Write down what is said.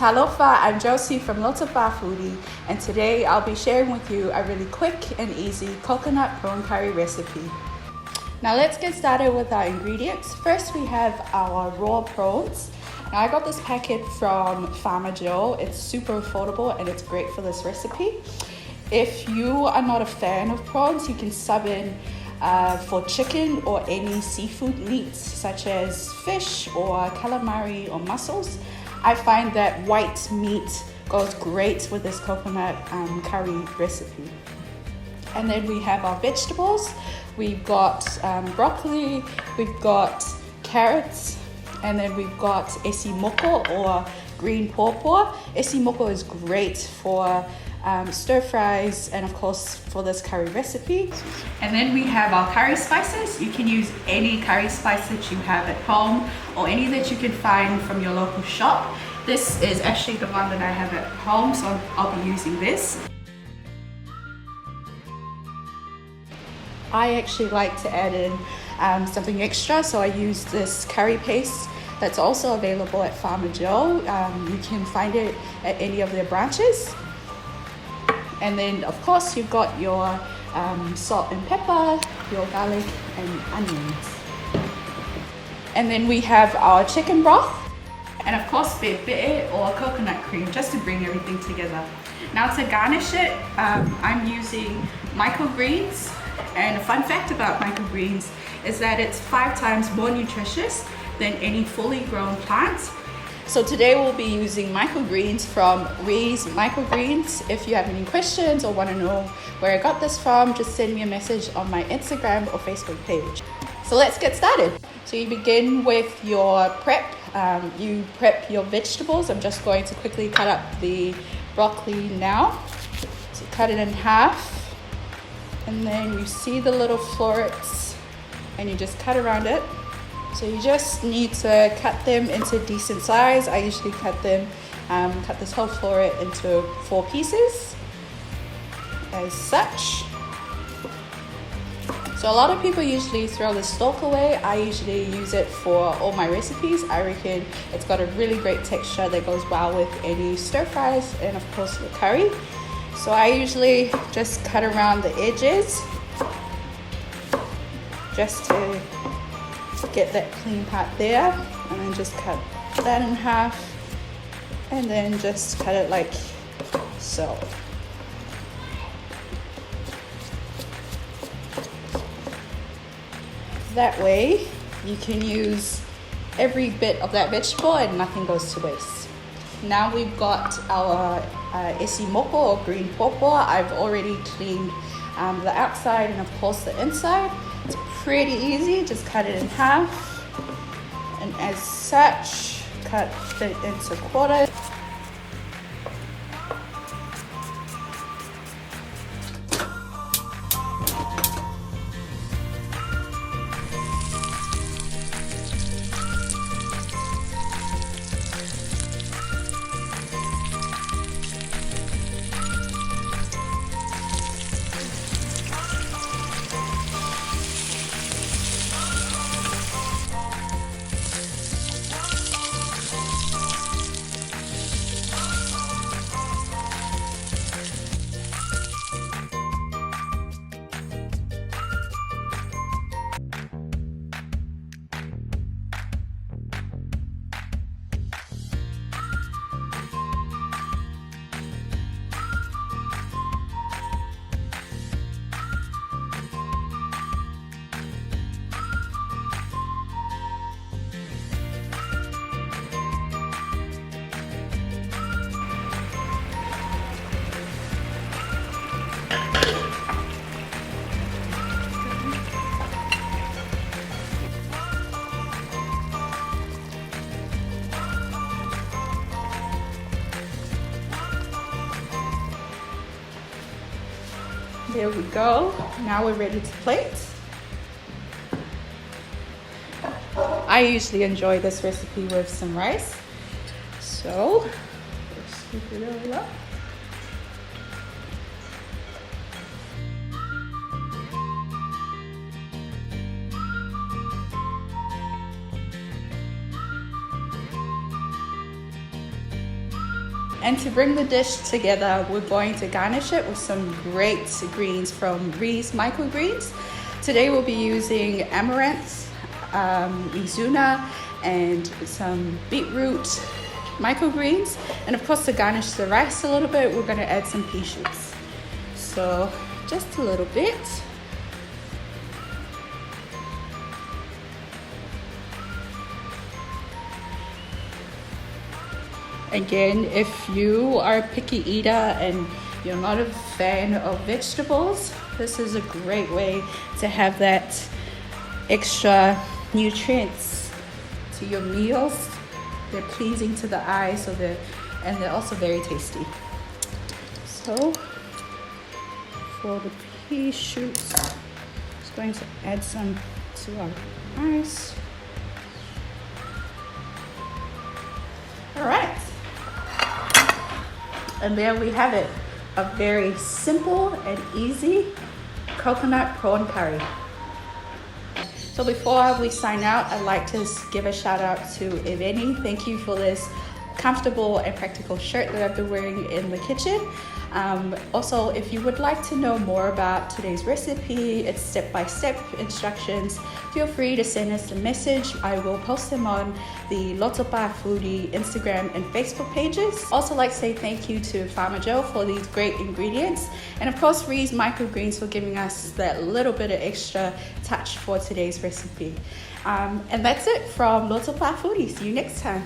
Talofa, I'm Josie from Lotafa Foodie, and today I'll be sharing with you a really quick and easy coconut prawn curry recipe. Now let's get started with our ingredients. First we have our raw prawns. Now I got this packet from Farmer Joe. It's super affordable and it's great for this recipe. If you are not a fan of prawns, you can sub in for chicken or any seafood meats such as fish or calamari or mussels. I find that white meat goes great with this coconut curry recipe. And then we have our vegetables. We've got broccoli, we've got carrots, and then we've got esi moko or green pawpaw. Esi moko is great for stir fries and of course for this curry recipe. And then we have our curry spices. You can use any curry spice that you have at home or any that you can find from your local shop. This is actually the one that I have at home, so I'll be using this. I actually like to add in something extra, so I use this curry paste that's also available at Farmer Joe. You can find it at any of their branches. And then of course you've got your salt and pepper, your garlic and onions. And then we have our chicken broth and of course be'e or coconut cream just to bring everything together. Now to garnish it, I'm using microgreens. And a fun fact about microgreens is that it's 5 times more nutritious than any fully grown plant. So today we'll be using microgreens from Ree's Microgreens. If you have any questions or want to know where I got this from, just send me a message on my Instagram or Facebook page. So let's get started. So you begin with your prep. You prep your vegetables. I'm just going to quickly cut up the broccoli now. So cut it in half. And then you see the little florets and you just cut around it. So you just need to cut them into decent size. I usually cut this whole floret into 4 pieces as such. So a lot of people usually throw the stalk away. I usually use it for all my recipes. I reckon it's got a really great texture that goes well with any stir fries and of course the curry. So I usually just cut around the edges just to get that clean part there, and then just cut that in half and then just cut it like so. That way you can use every bit of that vegetable and nothing goes to waste. Now we've got our esi moko or green pawpaw. I've already cleaned the outside and of course the inside. It's pretty easy, just cut it in half and as such cut it into quarters. There we go. Now we're ready to plate. I usually enjoy this recipe with some rice. So, let's scoop it all up. And to bring the dish together, we're going to garnish it with some great greens from Ree's Microgreens. Today we'll be using amaranth, mizuna, and some beetroot microgreens. And of course, to garnish the rice a little bit, we're going to add some pea shoots. So just a little bit. Again, if you are a picky eater and you're not a fan of vegetables, this is a great way to have that extra nutrients to your meals. They're pleasing to the eye, and they're also very tasty. So for the pea shoots, just going to add some to our rice. All right. And there we have it, a very simple and easy coconut prawn curry. So before we sign out, I'd like to give a shout out to Eveni. Thank you for this comfortable and practical shirt that I've been wearing in the kitchen. Also, if you would like to know more about today's recipe, it's step-by-step instructions, feel free to send us a message. I will post them on the Lotopa Foodie Instagram and Facebook pages. Also like to say thank you to Farmer Joe for these great ingredients. And of course, Ree's Microgreens for giving us that little bit of extra touch for today's recipe. And that's it from Lotopa Foodie. See you next time.